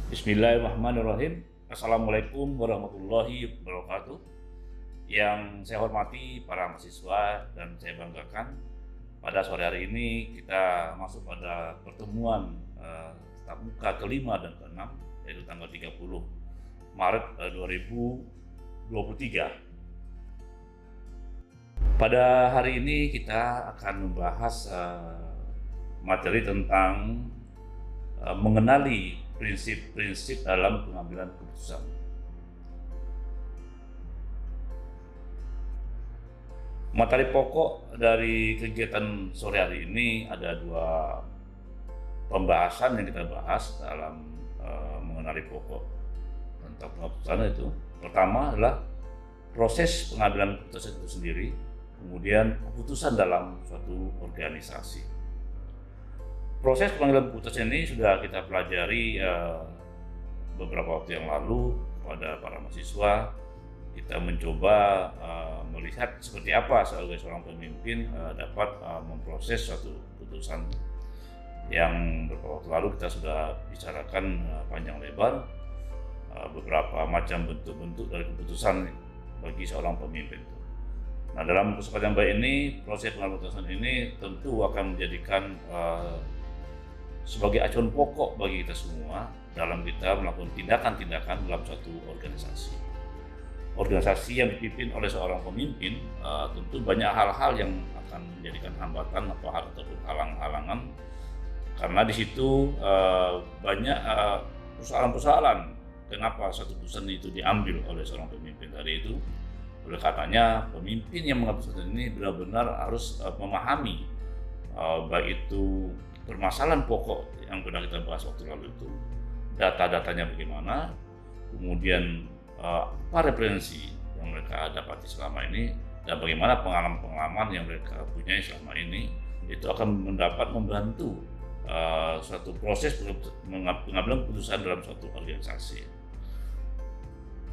Bismillahirrahmanirrahim. Assalamualaikum warahmatullahi wabarakatuh. Yang saya hormati para mahasiswa dan saya banggakan, pada sore hari ini kita masuk pada pertemuan tatap muka kelima dan keenam, yaitu tanggal 30 Maret 2023. Pada hari ini kita akan membahas materi tentang mengenali prinsip-prinsip dalam pengambilan keputusan. Materi pokok dari kegiatan sore hari ini ada dua pembahasan yang kita bahas dalam mengenali pokok tentang keputusan itu. Pertama adalah proses pengambilan keputusan itu sendiri, kemudian keputusan dalam suatu organisasi. Proses pengambilan keputusan ini sudah kita pelajari beberapa waktu yang lalu kepada para mahasiswa. Kita mencoba melihat seperti apa sebagai seorang pemimpin dapat memproses suatu keputusan yang beberapa waktu lalu kita sudah bicarakan panjang lebar beberapa macam bentuk-bentuk dari keputusan bagi seorang pemimpin. Nah, dalam kesempatan yang baik ini, proses pengambilan keputusan ini tentu akan menjadikan sebagai acuan pokok bagi kita semua dalam kita melakukan tindakan-tindakan dalam suatu organisasi. Organisasi yang dipimpin oleh seorang pemimpin tentu banyak hal-hal yang akan menjadikan hambatan ataupun halang-halangan, karena di situ banyak persoalan-persoalan kenapa suatu keputusan itu diambil oleh seorang pemimpin tadi itu. Oleh karenanya pemimpin yang mengambil keputusan ini benar-benar harus memahami baik itu permasalahan pokok yang pernah kita bahas waktu lalu itu, data-datanya bagaimana, kemudian apa referensi yang mereka dapati selama ini, dan bagaimana pengalaman-pengalaman yang mereka punya selama ini, itu akan membantu suatu proses pengambilan keputusan dalam suatu organisasi.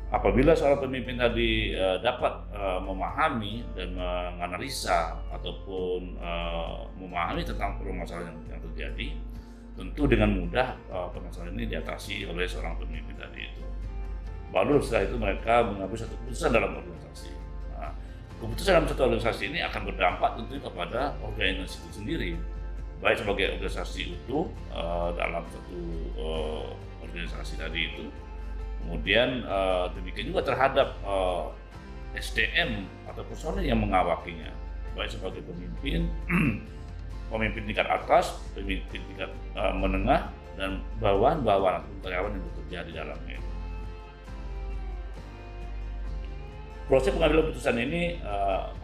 Apabila seorang pemimpin tadi dapat memahami dan menganalisa ataupun memahami tentang permasalahan yang terjadi, tentu dengan mudah permasalahan ini diatasi oleh seorang pemimpin tadi itu. Baru setelah itu mereka mengambil satu keputusan dalam organisasi. Nah, keputusan dalam satu organisasi ini akan berdampak tentu kepada organisasi itu sendiri, baik sebagai organisasi utuh dalam satu organisasi tadi itu. Kemudian demikian juga terhadap SDM atau personel yang mengawakinya, baik sebagai pemimpin, pemimpin tingkat atas, pemimpin tingkat menengah, dan bawahan-bawahan atau karyawan yang bekerja di dalamnya. Proses pengambilan keputusan ini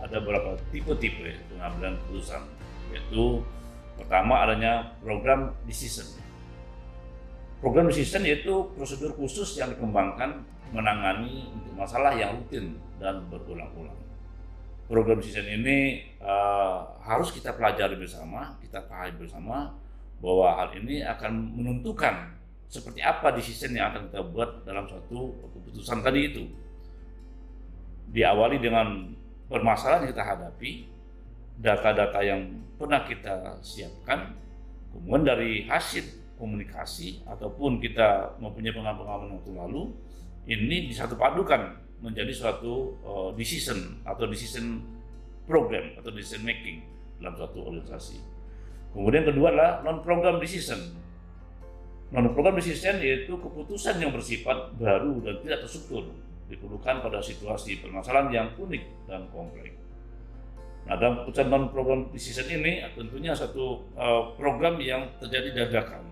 ada beberapa tipe-tipe pengambilan keputusan, yaitu pertama adanya program decision. Program decision yaitu prosedur khusus yang dikembangkan menangani untuk masalah yang rutin dan berulang-ulang. Program decision ini harus kita pelajari bersama, kita pahami bersama bahwa hal ini akan menentukan seperti apa decision yang akan kita buat dalam suatu keputusan tadi itu. Diawali dengan permasalahan yang kita hadapi, data-data yang pernah kita siapkan, kemudian dari hasil komunikasi ataupun kita mempunyai pengalaman waktu lalu, ini disatu padukan menjadi suatu decision atau decision program atau decision making dalam suatu organisasi. Kemudian kedua adalah non-program decision. Non-program decision yaitu keputusan yang bersifat baru dan tidak terstruktur, diperlukan pada situasi permasalahan yang unik dan kompleks. Nah, dalam keputusan non-program decision ini tentunya satu program yang terjadi dadakan.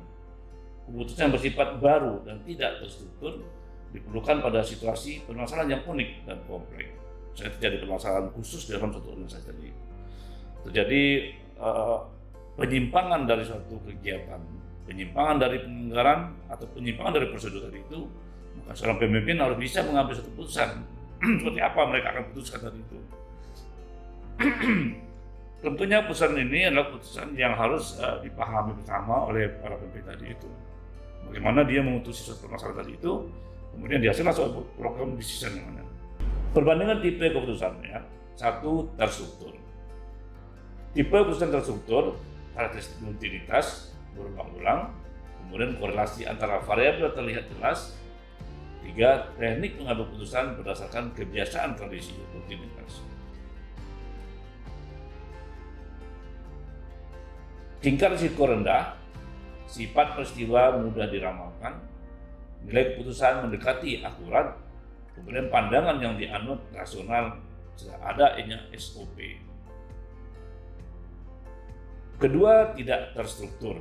Keputusan yang bersifat baru dan tidak terstruktur diperlukan pada situasi permasalahan yang unik dan kompleks. Misalnya terjadi permasalahan khusus dalam suatu organisasi tadi. Terjadi penyimpangan dari suatu kegiatan, penyimpangan dari penganggaran atau penyimpangan dari prosedur tadi itu, maka seorang pemimpin harus bisa mengambil satu keputusan seperti apa mereka akan putuskan tadi itu. Tentunya keputusan ini adalah keputusan yang harus dipahami bersama oleh para pemimpin tadi itu. Bagaimana dia memutusi suatu permasalahan tadi itu, kemudian dihasilkan suatu program decision namanya. Perbandingan tipe keputusannya, satu terstruktur. Tipe keputusan terstruktur, karakteristik rutinitas, berulang-ulang, Kemudian korelasi antara variabel terlihat jelas. 3. Teknik mengambil keputusan berdasarkan kebiasaan tradisi rutinitas. Tingkat risiko rendah, sifat peristiwa mudah diramalkan, nilai keputusan mendekati akurat, kemudian pandangan yang dianut rasional, ada SOP. Kedua, tidak terstruktur.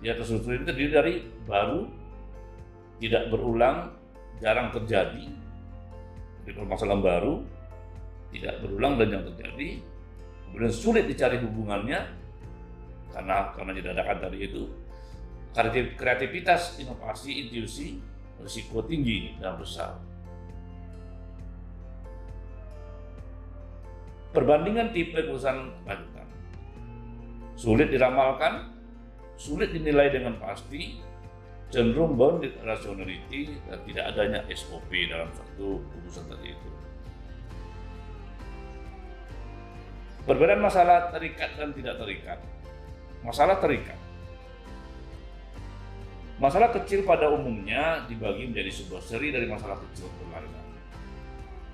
Ya, terstruktur itu terdiri dari baru, tidak berulang, jarang terjadi. Jadi permasalahan baru, tidak berulang dan yang terjadi, kemudian sulit dicari hubungannya karena didadakan tadi itu. Kreativitas, inovasi, intuisi, risiko tinggi dan besar. Perbandingan tipe keputusan lanjutan. Sulit diramalkan, sulit dinilai dengan pasti, cenderung bounded rationality, dan tidak adanya SOP dalam satu keputusan tadi itu. Perbedaan masalah terikat dan tidak terikat. Masalah terikat. Masalah kecil pada umumnya dibagi menjadi sebuah seri dari masalah kecil berlarutan.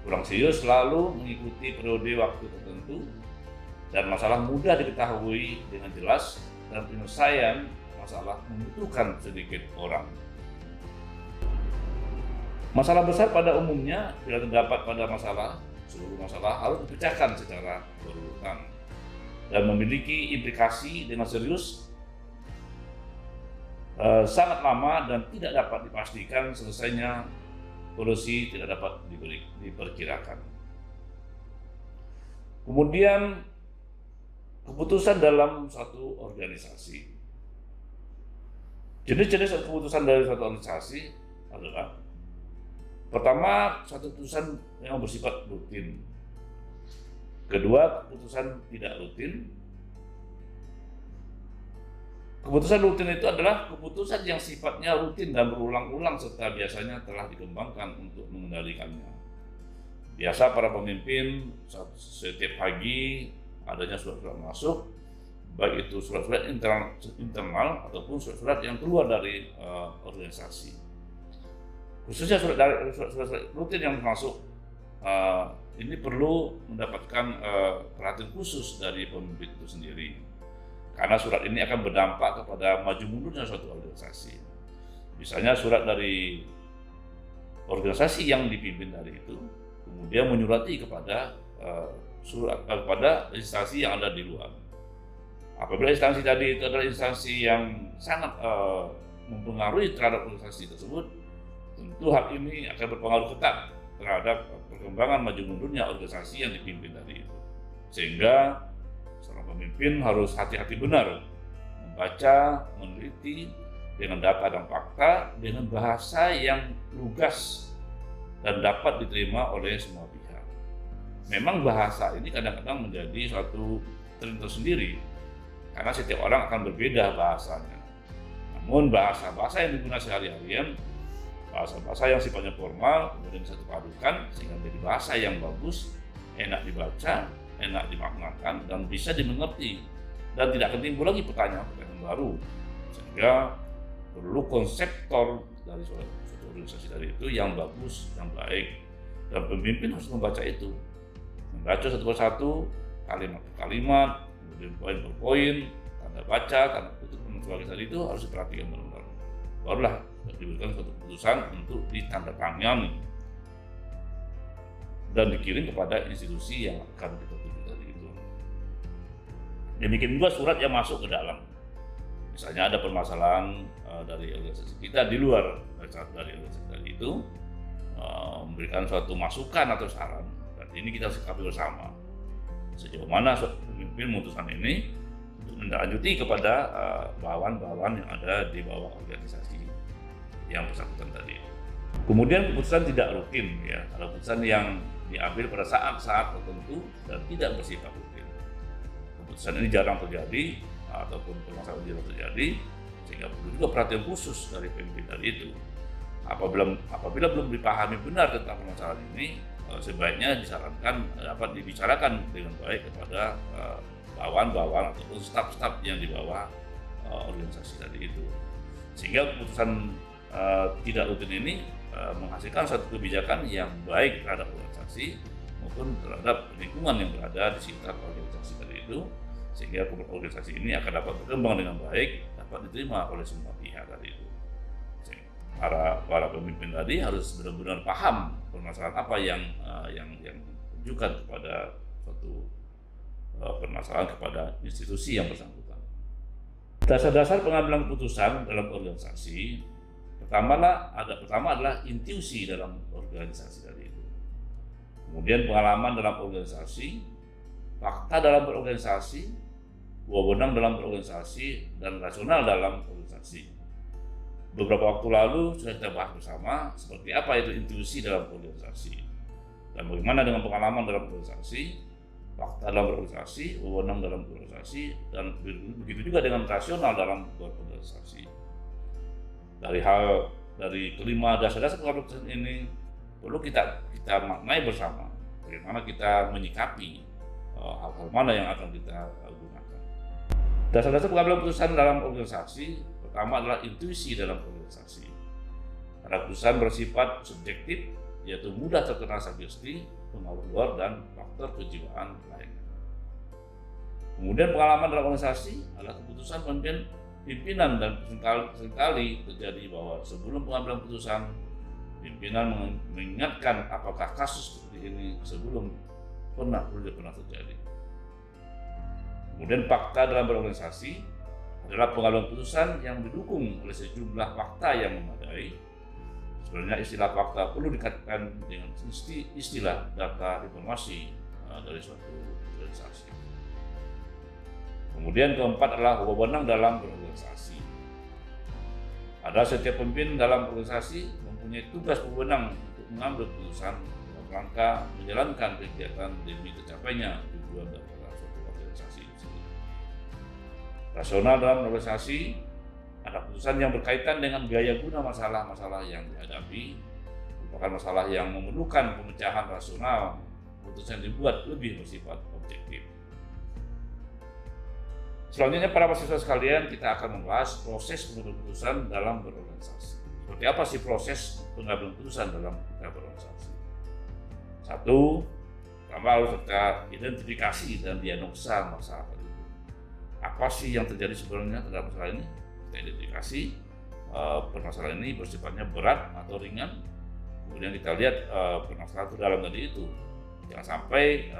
Kurang serius selalu mengikuti periode waktu tertentu, dan masalah mudah diketahui dengan jelas, dan penyelesaian masalah membutuhkan sedikit orang. Masalah besar pada umumnya bila terdapat pada masalah, seluruh masalah harus dipecahkan secara berurutan dan memiliki implikasi dengan serius, sangat lama dan tidak dapat dipastikan selesainya. Solusi tidak dapat diperkirakan. Kemudian keputusan dalam satu organisasi. Jenis-jenis keputusan dari suatu organisasi adalah: pertama, satu keputusan yang bersifat rutin. Kedua, keputusan tidak rutin. Keputusan rutin itu adalah keputusan yang sifatnya rutin dan berulang-ulang serta biasanya telah dikembangkan untuk mengendalikannya. Biasa para pemimpin setiap pagi adanya surat-surat masuk, baik itu surat-surat internal ataupun surat-surat yang keluar dari organisasi. Khususnya surat-surat rutin yang masuk, ini perlu mendapatkan perhatian khusus dari pemimpin itu sendiri, karena surat ini akan berdampak kepada maju mundurnya suatu organisasi. Misalnya surat dari organisasi yang dipimpin dari itu, kemudian menyurati kepada kepada instansi yang ada di luar. Apabila instansi tadi itu adalah instansi yang sangat mempengaruhi terhadap organisasi tersebut, tentu hal ini akan berpengaruh ketat terhadap perkembangan maju mundurnya organisasi yang dipimpin tadi itu. Sehingga seorang pemimpin harus hati-hati benar membaca, meneliti dengan data dan fakta dengan bahasa yang lugas dan dapat diterima oleh semua pihak. Memang bahasa ini kadang-kadang menjadi suatu tren tersendiri karena setiap orang akan berbeda bahasanya. Namun bahasa-bahasa yang digunakan sehari-harian, bahasa-bahasa yang sifatnya formal, kemudian bisa dipadukan sehingga menjadi bahasa yang bagus, enak dibaca, enak dimaknakan, dan bisa dimengerti, dan tidak akan timbul lagi pertanyaan-pertanyaan baru. Sehingga perlu konseptor dari suatu organisasi tadi itu yang bagus, yang baik, dan pemimpin harus membaca itu, membaca satu persatu, kalimat per kalimat, kemudian poin per poin, tanda baca, tanda kutip, dan sebagainya tadi itu harus diperhatikan benar-benar. Barulah diberikan suatu keputusan untuk ditandatangani dan dikirim kepada institusi yang akan kita tuju tadi itu. Demikian juga surat yang masuk ke dalam. Misalnya ada permasalahan dari organisasi kita di luar dari organisasi tadi itu, memberikan suatu masukan atau saran. Dan ini kita sikapi bersama. Sejauh mana pemimpin memutuskan ini untuk menindaklanjuti kepada bawahan-bawahan yang ada di bawah organisasi yang bersangkutan tadi. Kemudian keputusan tidak rutin, ya, ada keputusan yang diambil pada saat-saat tertentu dan tidak bersifat rutin. Keputusan ini jarang terjadi ataupun permasalahan jarang terjadi, sehingga perlu juga perhatian khusus dari pemimpin tadi itu. Apabila belum dipahami benar tentang permasalahan ini, sebaiknya disarankan dapat dibicarakan dengan baik kepada bawahan-bawahan ataupun staf-staf yang di bawah organisasi tadi itu. Sehingga keputusan tidak rutin ini menghasilkan satu kebijakan yang baik terhadap organisasi maupun terhadap lingkungan yang berada di sekitar organisasi tadi itu, sehingga organisasi ini akan dapat berkembang dengan baik, dapat diterima oleh semua pihak tadi itu. Para pemimpin tadi harus benar-benar paham permasalahan apa yang ditujukan kepada suatu permasalahan kepada institusi yang bersangkutan. Dasar-dasar pengambilan keputusan dalam organisasi pertama adalah intuisi dalam organisasi tadi itu. Kemudian pengalaman dalam organisasi, fakta dalam berorganisasi, wewenang dalam berorganisasi, dan rasional dalam organisasi. Beberapa waktu lalu sudah kita bahas bersama seperti apa itu intuisi dalam organisasi dan bagaimana dengan pengalaman dalam organisasi, fakta dalam berorganisasi, wewenang dalam berorganisasi, dan begitu juga dengan rasional dalam berorganisasi. Dari kelima dasar-dasar organisasi ini perlu kita maknai bersama bagaimana kita menyikapi hal-hal mana yang akan kita gunakan. Dasar-dasar pengambilan keputusan dalam organisasi pertama adalah intuisi dalam organisasi. Karena keputusan bersifat subjektif, yaitu mudah terkena sugesti, pengaruh luar, dan faktor kejiwaan lainnya. Kemudian pengalaman dalam organisasi adalah keputusan pimpinan, dan seringkali terjadi bahwa sebelum pengambilan keputusan, pimpinan mengingatkan apakah kasus seperti ini sebelum pernah terjadi. Kemudian fakta dalam berorganisasi adalah pengambilan keputusan yang didukung oleh sejumlah fakta yang memadai. Sebenarnya istilah fakta perlu dikaitkan dengan istilah data informasi dari suatu organisasi. Kemudian keempat adalah wewenang dalam berorganisasi. Adalah setiap pemimpin dalam organisasi mempunyai tugas wewenang untuk mengambil keputusan dalam rangka menjalankan kegiatan demi tercapainya tujuan dari suatu organisasi. Rasional dalam organisasi ada keputusan yang berkaitan dengan gaya guna masalah-masalah yang dihadapi, merupakan masalah yang memerlukan pemecahan rasional, keputusan dibuat lebih bersifat objektif. Selanjutnya para mahasiswa sekalian, kita akan membahas proses pengambilan keputusan dalam berorganisasi. Seperti apa sih proses pengambilan keputusan dalam berorganisasi? Satu, pertama harus kita identifikasi dan diagnosa masalah. Apa sih yang terjadi sebenarnya terhadap masalah ini? Kita identifikasi permasalahan ini bersifatnya berat atau ringan. Kemudian kita lihat permasalahan itu dalam tadi itu. Jangan sampai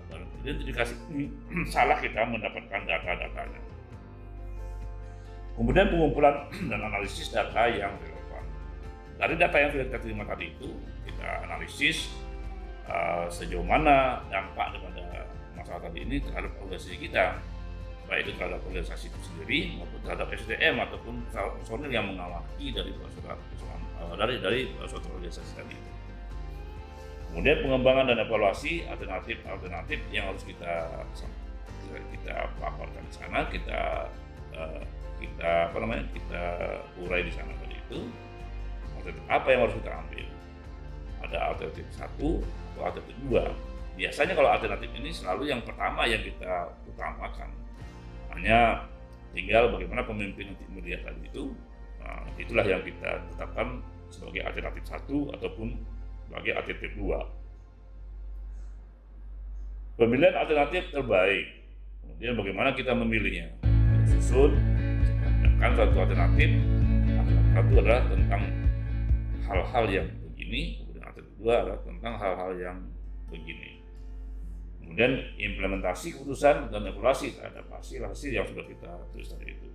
dalam identifikasi ini salah kita mendapatkan data-datanya. Kemudian pengumpulan dan analisis data yang relevan. Dari data yang sudah kita terima tadi itu, kita analisis sejauh mana dampak daripada masalah tadi ini terhadap organisasi kita, baik itu terhadap organisasi itu sendiri maupun terhadap SDM ataupun personil yang mengawaki dari suatu organisasi tadi. Kemudian pengembangan dan evaluasi alternatif yang harus kita paparkan di sana, kita urai di sana tadi itu. Alternatif apa yang harus kita ambil? Ada alternatif 1 atau alternatif 2. Biasanya kalau alternatif ini selalu yang pertama yang kita utamakan. Hanya tinggal bagaimana pemimpin nanti melihat tadi itu, itulah yang kita tetapkan sebagai alternatif 1 ataupun sebagai alternatif 2. Pemilihan alternatif terbaik, kemudian bagaimana kita memilihnya. Susun, kan suatu alternatif satu adalah tentang hal-hal yang begini, kemudian alternatif 2 adalah tentang hal-hal yang begini. Kemudian implementasi keputusan dan evaluasi terhadap hasil-hasil yang sudah kita tulis tadi itu.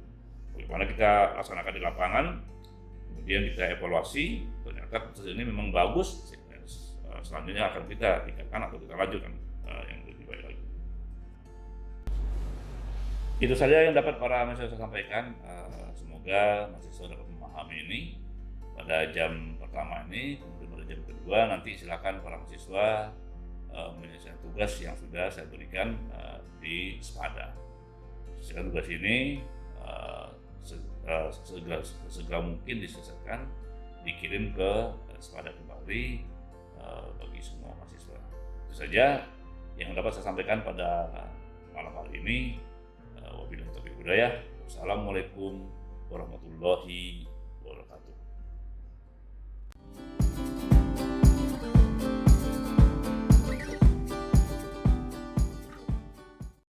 Bagaimana kita laksanakan di lapangan, kemudian kita evaluasi, ternyata keputusan ini memang bagus, selanjutnya akan kita tingkatkan atau kita lanjutkan yang lebih baik lagi. Itu saja yang dapat para mahasiswa sampaikan. Semoga mahasiswa dapat memahami ini pada jam pertama ini, kemudian pada jam kedua nanti silakan para mahasiswa menyelesaikan tugas yang sudah saya berikan di SPADA. Selesaikan tugas ini segera mungkin diselesaikan, dikirim ke SPADA kembali bagi semua mahasiswa. Itu saja yang dapat saya sampaikan pada malam hari ini. Wabillahi taufiq wal hidayah. Wassalamualaikum warahmatullahi